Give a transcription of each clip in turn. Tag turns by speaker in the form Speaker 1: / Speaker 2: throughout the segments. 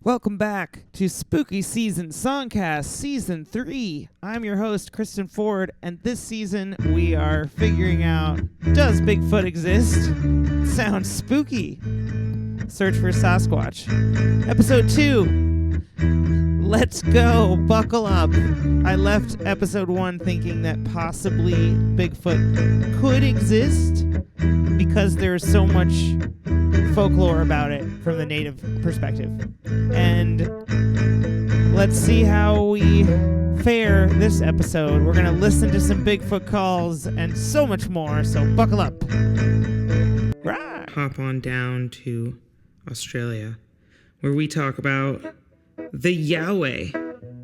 Speaker 1: Welcome back to Spooky Season Songcast Season 3. I'm your host, Kristen Ford, and this season we are figuring out, does Bigfoot exist? Sounds spooky. Search for Sasquatch. Episode 2. Let's go. Buckle up. I left episode 1 thinking that possibly Bigfoot could exist because there's so much folklore about it from the native perspective. And let's see how we fare this episode. We're going to listen to some Bigfoot calls and so much more, so buckle up. Right. Hop on down to Australia, where we talk about the Yowie,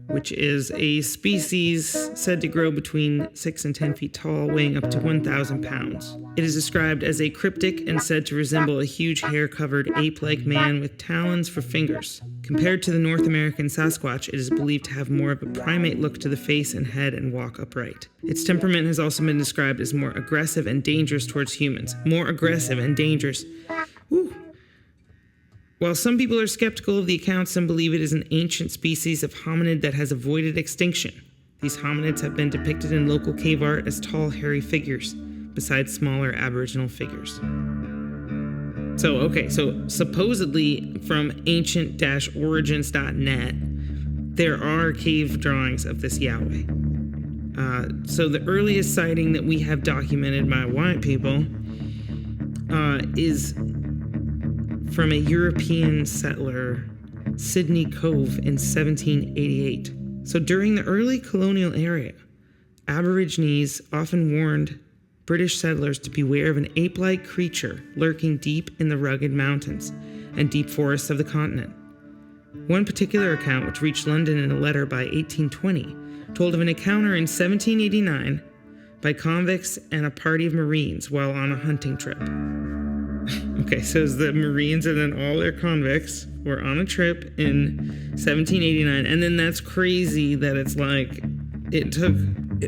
Speaker 1: which is a species said to grow between 6 and 10 feet tall, weighing up to 1,000 pounds. It is described as a cryptic and said to resemble a huge hair-covered ape-like man with talons for fingers. Compared to the North American Sasquatch, it is believed to have more of a primate look to the face and head and walk upright. Its temperament has also been described as more aggressive and dangerous towards humans. More aggressive and dangerous. Woo. While some people are skeptical of the account, some believe it is an ancient species of hominid that has avoided extinction. These hominids have been depicted in local cave art as tall, hairy figures, besides smaller Aboriginal figures. So supposedly from ancient-origins.net, there are cave drawings of this Yowie. So the earliest sighting that we have documented by white people is from a European settler, Sydney Cove, in 1788. So during the early colonial era, Aborigines often warned British settlers to beware of an ape-like creature lurking deep in the rugged mountains and deep forests of the continent. One particular account, which reached London in a letter by 1820, told of an encounter in 1789 by convicts and a party of Marines while on a hunting trip. Okay, so it's the Marines and then all their convicts were on a trip in 1789. And then that's crazy that it's like it took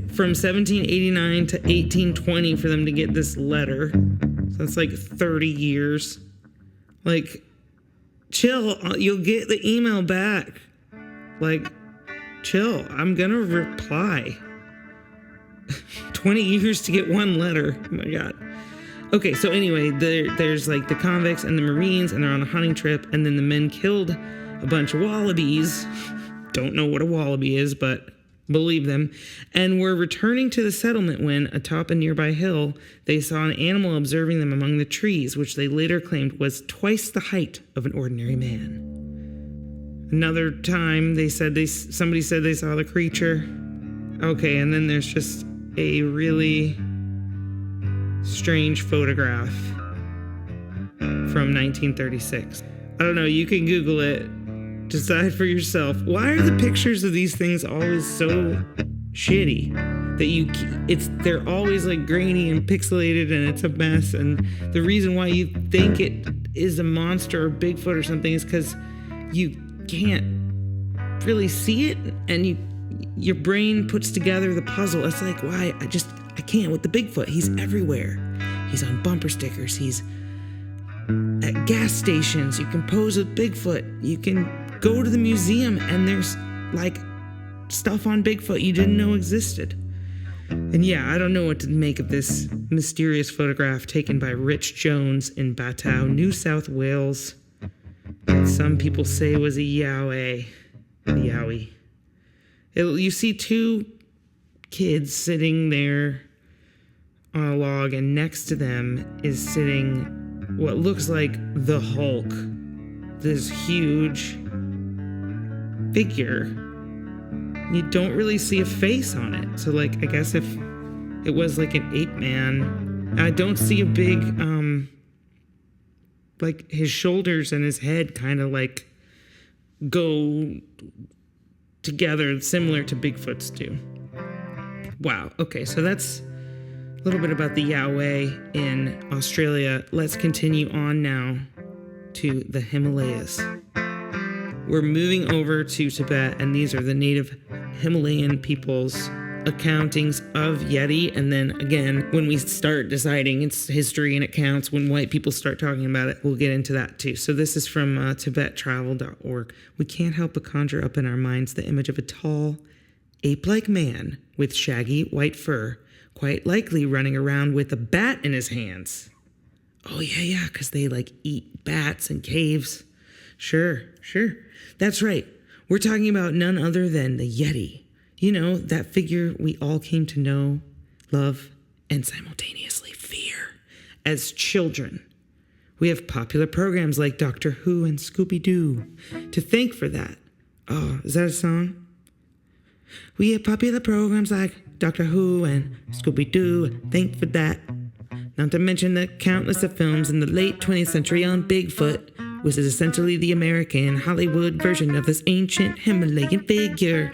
Speaker 1: from 1789 to 1820 for them to get this letter. So that's like 30 years. Like, chill, you'll get the email back. Like, chill, I'm gonna reply. 20 years to get one letter. Oh my God. Okay, so anyway, there's like the convicts and the Marines, and they're on a hunting trip, and then the men killed a bunch of wallabies. Don't know what a wallaby is, but believe them. And were returning to the settlement when, atop a nearby hill, they saw an animal observing them among the trees, which they later claimed was twice the height of an ordinary man. Another time, somebody said they saw the creature. Okay, and then there's just a really strange photograph from 1936. I don't know, you can Google it, decide for yourself. Why are the pictures of these things always so shitty that they're always like grainy and pixelated and it's a mess? And the reason why you think it is a monster or Bigfoot or something is because you can't really see it, and your brain puts together the puzzle. It's like, why? I can't with the Bigfoot. He's everywhere. He's on bumper stickers. He's at gas stations. You can pose with Bigfoot. You can go to the museum and there's like stuff on Bigfoot you didn't know existed. And yeah, I don't know what to make of this mysterious photograph taken by Rich Jones in Batau, New South Wales. And some people say was a Yowie. You see two kids sitting there on a log, and next to them is sitting what looks like the Hulk, this huge figure. You don't really see a face on it, so like, I guess if it was like an ape man, I don't see a big like his shoulders and his head kind of like go together similar to Bigfoot's do. Wow, okay, so that's a little bit about the Yowie in Australia. Let's continue on now to the Himalayas. We're moving over to Tibet, and these are the native Himalayan peoples accountings of Yeti. And then again, when we start deciding its history and it counts, when white people start talking about it, we'll get into that too. So this is from tibettravel.org. We can't help but conjure up in our minds the image of a tall, ape-like man with shaggy white fur, quite likely running around with a bat in his hands. Oh, yeah, because they eat bats in caves. Sure. That's right. We're talking about none other than the Yeti. You know, that figure we all came to know, love, and simultaneously fear as children. We have popular programs like Doctor Who and Scooby-Doo to thank for that. Oh, is that a song? We have popular programs like Doctor Who and Scooby-Doo, thank for that. Not to mention the countless of films in the late 20th century on Bigfoot, which is essentially the American Hollywood version of this ancient Himalayan figure.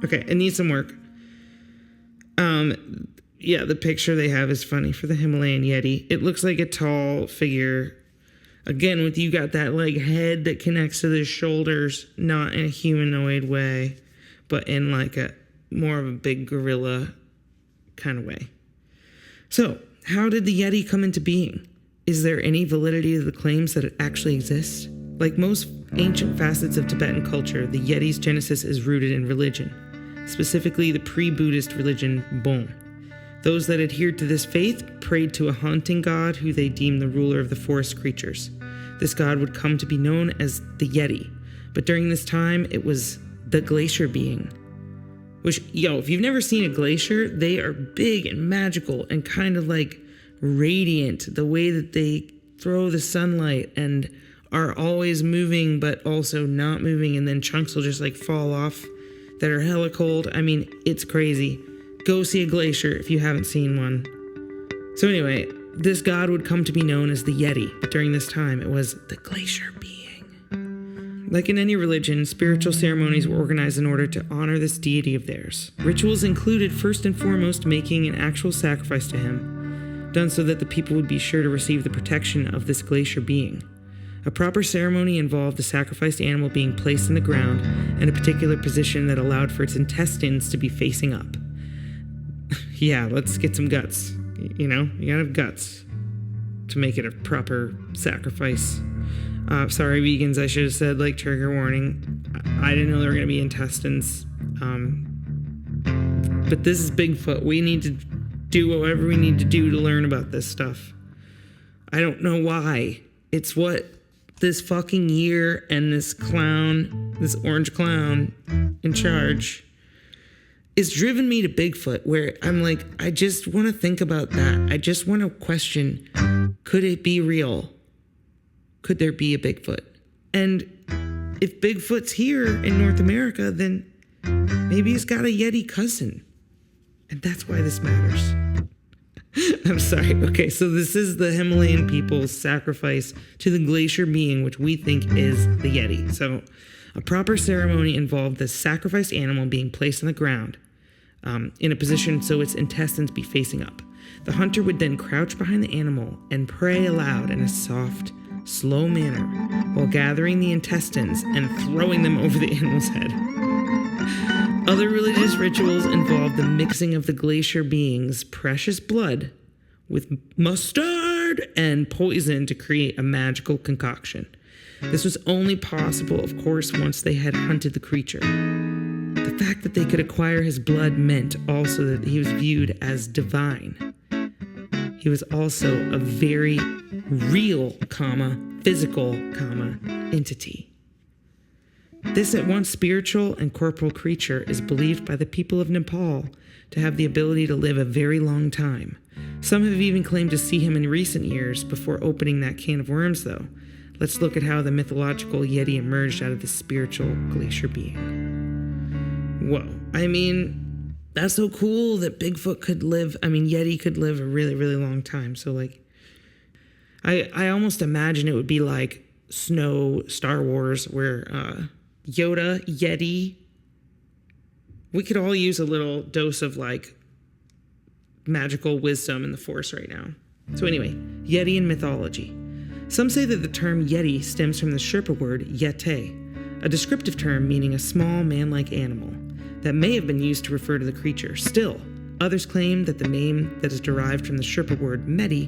Speaker 1: Okay, it needs some work. Yeah, the picture they have is funny for the Himalayan Yeti. It looks like a tall figure. Again, with you got that head that connects to the shoulders, not in a humanoid way, but in a more of a big gorilla kind of way. So, how did the Yeti come into being? Is there any validity to the claims that it actually exists? Like most ancient facets of Tibetan culture, the Yeti's genesis is rooted in religion, specifically the pre-Buddhist religion Bon. Those that adhered to this faith prayed to a hunting god who they deemed the ruler of the forest creatures. This god would come to be known as the Yeti, but during this time, it was the glacier being. Which, if you've never seen a glacier, they are big and magical and kind of radiant, the way that they throw the sunlight and are always moving but also not moving, and then chunks will just fall off that are hella cold. I mean, it's crazy. Go see a glacier if you haven't seen one. So anyway, this god would come to be known as the Yeti, but during this time it was the glacier being. Like in any religion, spiritual ceremonies were organized in order to honor this deity of theirs. Rituals included first and foremost making an actual sacrifice to him, done so that the people would be sure to receive the protection of this glacier being. A proper ceremony involved the sacrificed animal being placed in the ground in a particular position that allowed for its intestines to be facing up. Yeah, let's get some guts. You gotta have guts to make it a proper sacrifice. Sorry, vegans, I should have said, trigger warning. I didn't know there were gonna be intestines. But this is Bigfoot. We need to do whatever we need to do to learn about this stuff. I don't know why. It's what this fucking year and this clown, this orange clown in charge, is driven me to Bigfoot, where I'm I just want to think about that. I just want to question, could it be real? Could there be a Bigfoot? And if Bigfoot's here in North America, then maybe he's got a Yeti cousin. And that's why this matters. I'm sorry. Okay, so this is the Himalayan people's sacrifice to the glacier being, which we think is the Yeti. So a proper ceremony involved the sacrificed animal being placed on the ground in a position so its intestines be facing up. The hunter would then crouch behind the animal and pray aloud in a soft, slow manner while gathering the intestines and throwing them over the animal's head. Other religious rituals involved the mixing of the glacier being's precious blood with mustard and poison to create a magical concoction. This was only possible, of course, once they had hunted the creature. The fact that they could acquire his blood meant also that he was viewed as divine. He was also a very real, physical, entity. This at once spiritual and corporal creature is believed by the people of Nepal to have the ability to live a very long time. Some have even claimed to see him in recent years before opening that can of worms, though. Let's look at how the mythological Yeti emerged out of the spiritual glacier being. Whoa. I mean, that's so cool that Bigfoot could live, Yeti could live a really, really long time. So, I almost imagine it would be like Snow Star Wars, where Yoda, Yeti, we could all use a little dose of magical wisdom in the Force right now. So anyway, Yeti in mythology. Some say that the term Yeti stems from the Sherpa word Yete, a descriptive term meaning a small man-like animal. that may have been used to refer to the creature. Still, others claim that the name that is derived from the Sherpa word Medi,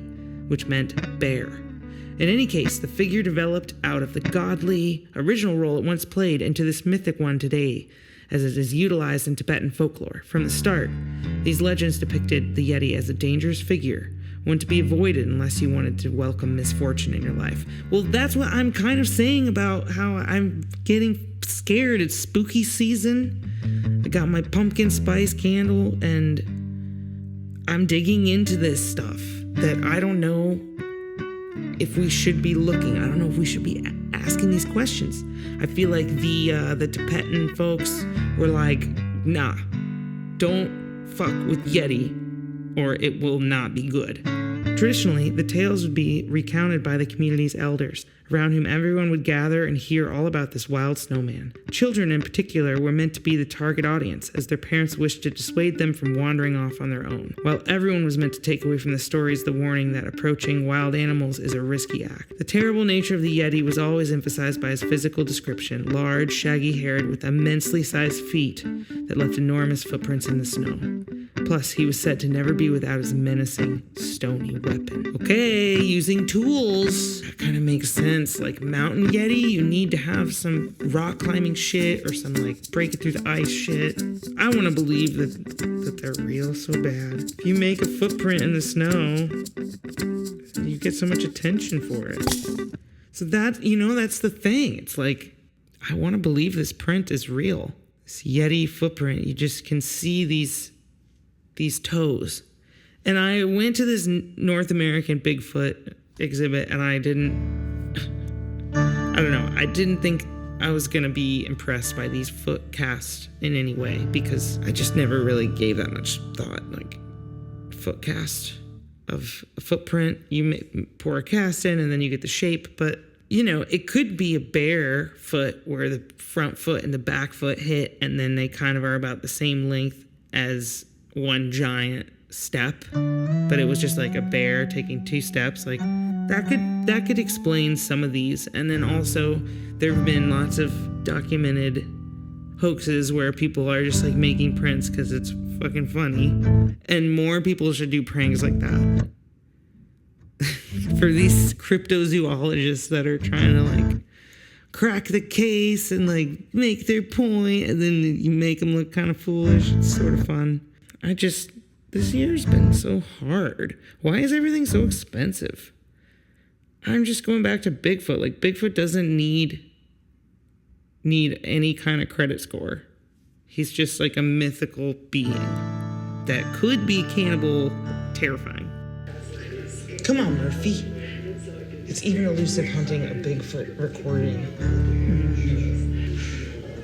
Speaker 1: which meant bear. In any case, the figure developed out of the godly original role it once played into this mythic one today, as it is utilized in Tibetan folklore. From the start, these legends depicted the Yeti as a dangerous figure, one to be avoided unless you wanted to welcome misfortune in your life. Well, that's what I'm kind of saying about how I'm getting scared. It's spooky season. I got my pumpkin spice candle, and I'm digging into this stuff that I don't know if we should be looking. I don't know if we should be asking these questions. I feel like the Tibetan folks were like, nah, don't fuck with Yeti or it will not be good. Traditionally, the tales would be recounted by the community's elders, around whom everyone would gather and hear all about this wild snowman. Children in particular were meant to be the target audience, as their parents wished to dissuade them from wandering off on their own, while everyone was meant to take away from the stories the warning that approaching wild animals is a risky act. The terrible nature of the Yeti was always emphasized by his physical description: large, shaggy-haired, with immensely sized feet that left enormous footprints in the snow. Plus, he was said to never be without his menacing, stony weapon. Okay, using tools. That kind of makes sense. Like Mountain Yeti, you need to have some rock climbing shit or some like break it through the ice shit. I want to believe that they're real so bad. If you make a footprint in the snow, you get so much attention for it. So that, that's the thing. It's like, I want to believe this print is real. This Yeti footprint, you just can see these toes. And I went to this North American Bigfoot exhibit, and I didn't think I was going to be impressed by these foot casts in any way, because I just never really gave that much thought. Like, foot cast of a footprint, you pour a cast in and then you get the shape, but it could be a bare foot where the front foot and the back foot hit, and then they kind of are about the same length as one giant step, but it was just like a bear taking two steps. Like that could explain some of these. And then also there have been lots of documented hoaxes where people are just like making prints because it's fucking funny, and more people should do pranks like that. For these cryptozoologists that are trying to like crack the case and like make their point, and then you make them look kind of foolish. It's sort of fun. This year's been so hard. Why is everything so expensive? I'm just going back to Bigfoot. Like, Bigfoot doesn't need any kind of credit score. He's just like a mythical being that could be cannibal terrifying. Come on, Murphy. It's even elusive hunting a Bigfoot recording.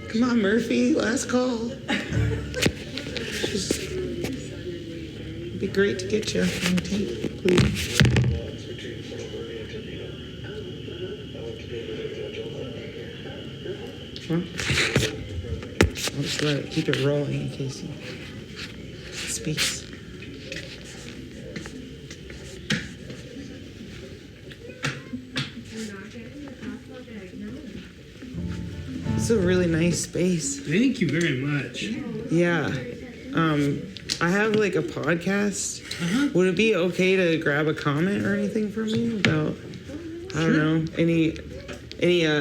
Speaker 1: Come on, Murphy. Last call. It'd be great to get you on tape, please. Huh? I'll just keep it rolling in case he speaks. It's a really nice space.
Speaker 2: Thank you very much.
Speaker 1: Yeah. I have like a podcast. Would it be okay to grab a comment or anything from you about, I don't know, any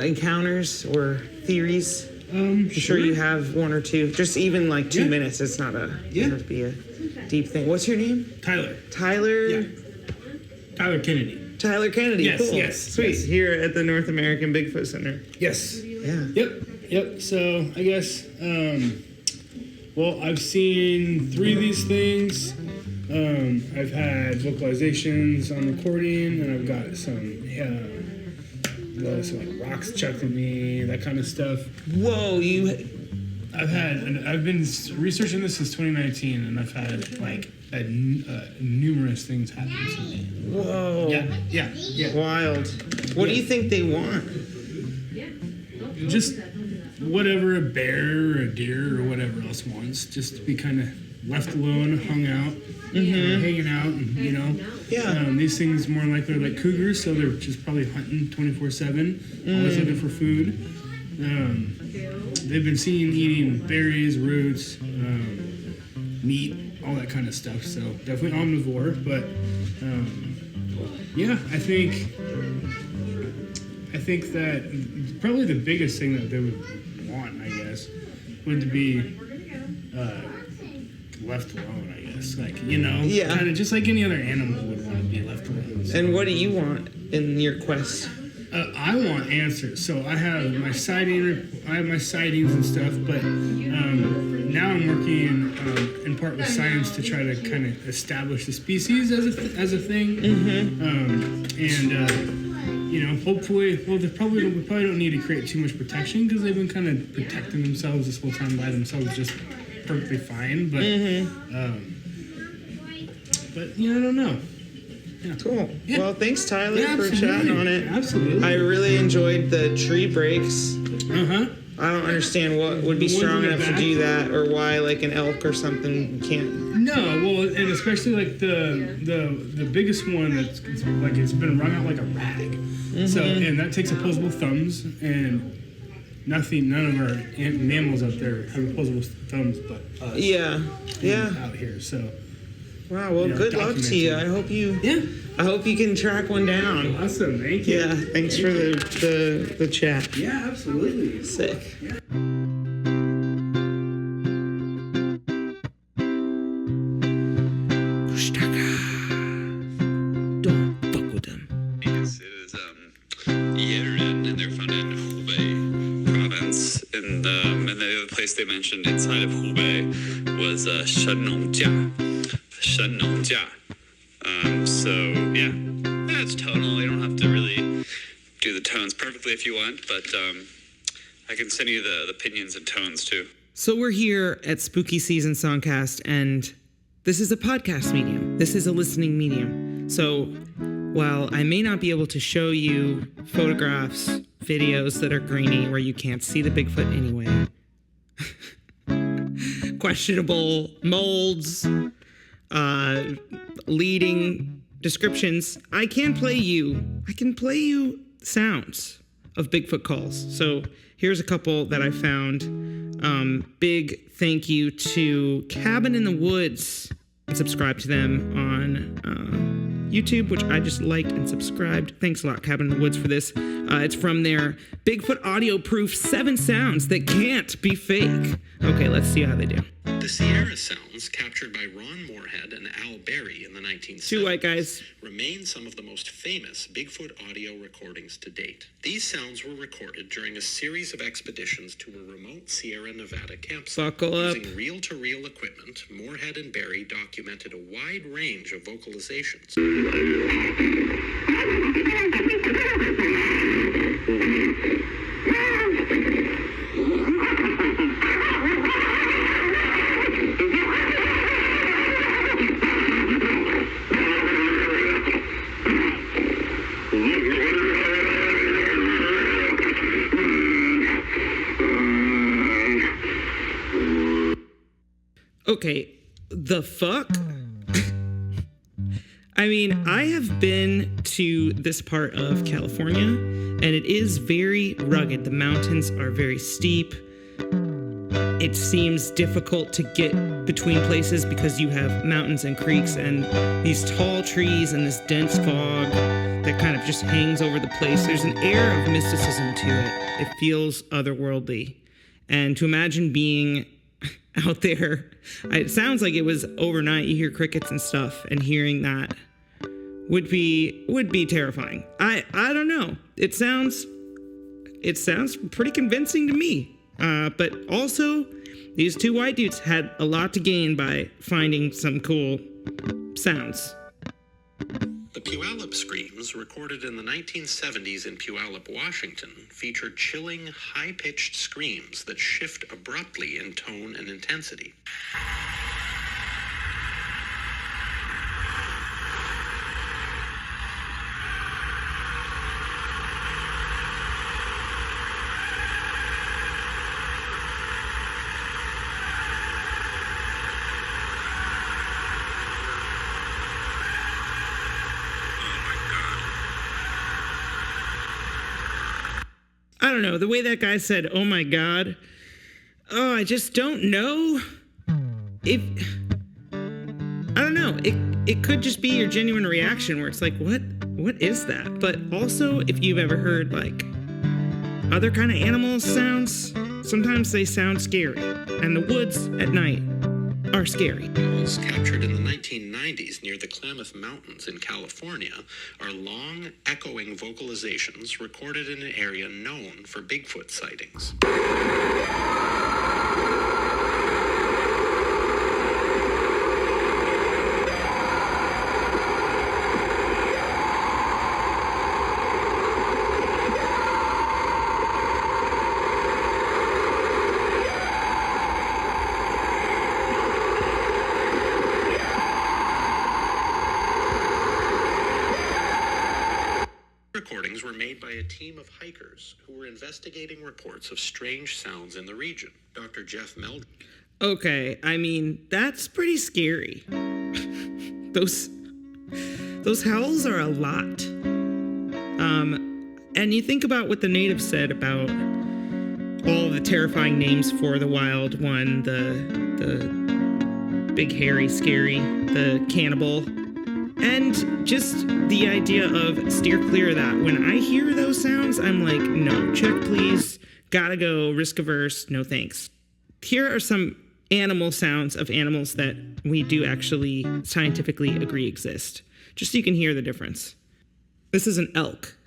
Speaker 1: encounters or theories? I'm sure you have one or two. Just even like 2 minutes. It's not doesn't have to be a deep thing. What's your name?
Speaker 2: Tyler.
Speaker 1: Tyler?
Speaker 2: Yeah. Tyler Kennedy.
Speaker 1: Tyler Kennedy.
Speaker 2: Yes,
Speaker 1: cool.
Speaker 2: yes.
Speaker 1: Sweet.
Speaker 2: Yes.
Speaker 1: Here at the North American Bigfoot Center.
Speaker 2: Yes.
Speaker 1: Yeah.
Speaker 2: Yep. So I guess, I've seen 3 of these things. I've had vocalizations on recording, and I've got some like rocks chucked at me, that kind of stuff.
Speaker 1: Whoa,
Speaker 2: I've been researching this since 2019, and I've had like numerous things happen to me.
Speaker 1: Whoa.
Speaker 2: Yeah.
Speaker 1: Wild. What do you think they want?
Speaker 2: Just whatever a bear or a deer or whatever else wants, just to be kind of left alone, hung out, hanging out, and,
Speaker 1: Yeah.
Speaker 2: These things more likely are like cougars, so they're just probably hunting 24/7, always looking for food. They've been seen eating berries, roots, meat, all that kind of stuff. So definitely omnivore. But yeah, I think that probably the biggest thing that they would want, I guess, would be left alone, I guess. Like, kind of just like any other animal would want to be left alone. So.
Speaker 1: And what do you want in your quest?
Speaker 2: I want answers. So I have my sightings and stuff, but now I'm working in part with science to try to kind of establish the species as a thing. Hopefully, we probably don't need to create too much protection because they've been kind of protecting themselves this whole time by themselves, just perfectly fine. But I don't know. Yeah.
Speaker 1: Cool.
Speaker 2: Yeah.
Speaker 1: Well, thanks, Tyler, for chatting on it.
Speaker 2: Absolutely.
Speaker 1: I really enjoyed the tree breaks.
Speaker 2: Uh-huh.
Speaker 1: I don't understand what would be strong enough to do that, or why, like, an elk or something can't.
Speaker 2: No, well, and especially like the biggest one that's like it's been wrung out like a rag. So, and that takes opposable thumbs, and none of our mammals out there have opposable thumbs, but us.
Speaker 1: Yeah.
Speaker 2: Out here, so.
Speaker 1: Wow. Well, good luck to you. I hope you can track one down.
Speaker 2: Awesome. Thank you.
Speaker 1: Yeah. Thanks for the chat.
Speaker 2: Yeah, absolutely.
Speaker 1: Sick.
Speaker 2: Yeah.
Speaker 1: Don't fuck with them.
Speaker 3: It is Yerin, and they're found in Hubei province. And the other place they mentioned inside of Hubei was Shenongjia. So yeah, it's tonal. You don't have to really do the tones perfectly if you want, but I can send you the opinions and tones too.
Speaker 1: So we're here at Spooky Season Songcast, and this is a podcast medium. This is a listening medium. So while I may not be able to show you photographs, videos that are grainy where you can't see the Bigfoot anyway, questionable molds, leading descriptions, I can play you sounds of Bigfoot calls. So here's a couple that I found. Big thank you to Cabin in the Woods. Subscribe to them on YouTube, which I just liked and subscribed. Thanks a lot, Cabin in the Woods, for this. It's from their Bigfoot audio proof 7 sounds that can't be fake. Okay, let's see how they do.
Speaker 4: The Sierra sounds, captured by Ron Moorhead and Al Berry in the 1970s,
Speaker 1: 2 white guys,
Speaker 4: remain some of the most famous Bigfoot audio recordings to date. These sounds were recorded during a series of expeditions to a remote Sierra Nevada campsite.
Speaker 1: Buckle up.
Speaker 4: Using reel-to-reel equipment, Moorhead and Berry documented a wide range of vocalizations.
Speaker 1: Okay, the fuck? I mean, I have been to this part of California, and it is very rugged. The mountains are very steep. It seems difficult to get between places because you have mountains and creeks and these tall trees and this dense fog that kind of just hangs over the place. There's an air of mysticism to it. It feels otherworldly. And to imagine being out there, it sounds like it was overnight. You hear crickets and stuff, and hearing that would be terrifying. I don't know. It sounds pretty convincing to me. But also, these 2 white dudes had a lot to gain by finding some cool sounds.
Speaker 4: The Puyallup screams, recorded in the 1970s in Puyallup, Washington, feature chilling, high-pitched screams that shift abruptly in tone and intensity.
Speaker 1: I don't know. The way that guy said, "Oh my God," I just don't know. I don't know. It could just be your genuine reaction where it's like, what is that? But also, if you've ever heard like other kind of animal sounds, sometimes they sound scary. And the woods at night are scary.
Speaker 4: Calls captured in the 1990s near the Klamath Mountains in California are long, echoing vocalizations recorded in an area known for Bigfoot sightings. Recordings were made by a team of hikers who were investigating reports of strange sounds in the region. Dr. Jeff Meld.
Speaker 1: Okay, I mean, that's pretty scary. Those howls are a lot. And you think about what the natives said about all of the terrifying names for the wild one, the big, hairy, scary, the cannibal. And just the idea of steer clear of that. When I hear those sounds, I'm like, no, check please, gotta go, risk averse, no thanks. Here are some animal sounds of animals that we do actually scientifically agree exist, just so you can hear the difference. This is an elk.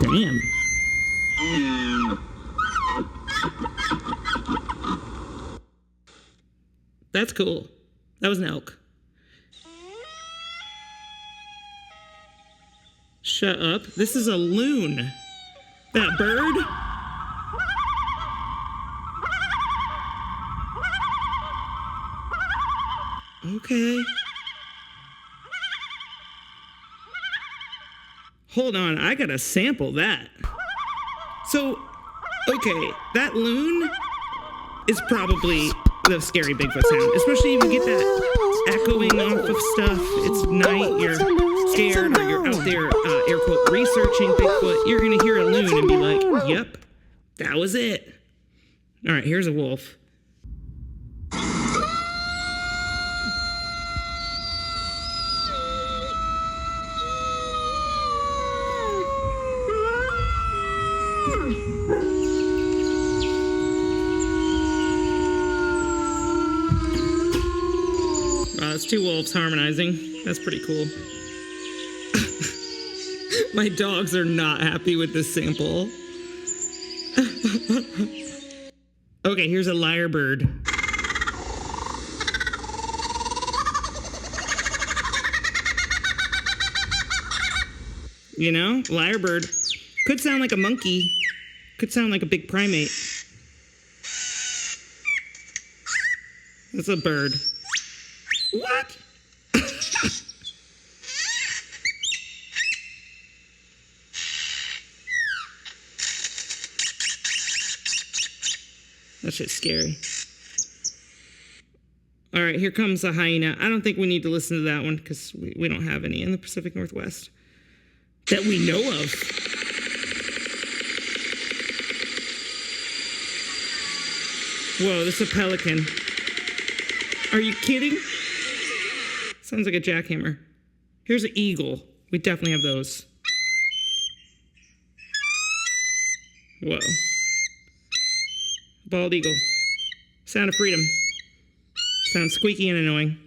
Speaker 1: Damn. That's cool. That was an elk. Shut up. This is a loon. That bird? Okay. Hold on, I gotta sample that. So, okay, that loon is probably the scary Bigfoot sound, especially if you get that echoing off of stuff. It's night, you're scared, or you're out there, air quote, researching Bigfoot. You're gonna hear a loon and be like, yep, that was it. All right, here's a wolf. It's two wolves harmonizing. That's pretty cool. My dogs are not happy with this sample. Okay, here's a lyrebird. You know, lyrebird could sound like a monkey, could sound like a big primate. That's a bird. What? That shit's scary. All right, here comes a hyena. I don't think we need to listen to that one because we don't have any in the Pacific Northwest that we know of. Whoa, this is a pelican. Are you kidding? Sounds like a jackhammer. Here's an eagle. We definitely have those. Whoa. Bald eagle. Sound of freedom. Sounds squeaky and annoying.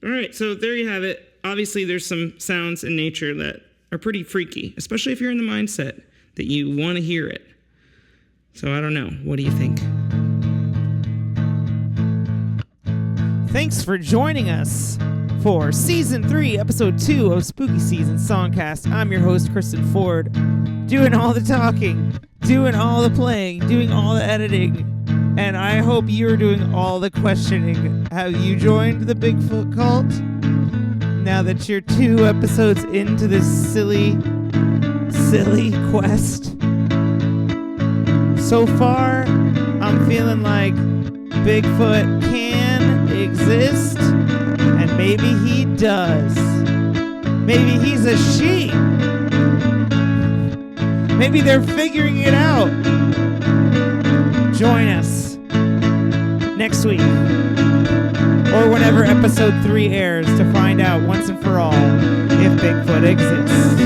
Speaker 1: All right, so there you have it. Obviously, there's some sounds in nature that are pretty freaky, especially if you're in the mindset that you want to hear it. So I don't know. What do you think?
Speaker 5: Thanks for joining us for Season 3, Episode 2 of Spooky Season Songcast. I'm your host, Kristen Ford, doing all the talking, doing all the playing, doing all the editing, and I hope you're doing all the questioning. Have you joined the Bigfoot cult? Now that you're 2 episodes into this silly quest?
Speaker 1: So far, I'm feeling like Bigfoot can exist, and maybe he does. Maybe he's a she. Maybe they're figuring it out. Join us next week, or whenever episode 3 airs, to find out once and for all if Bigfoot exists.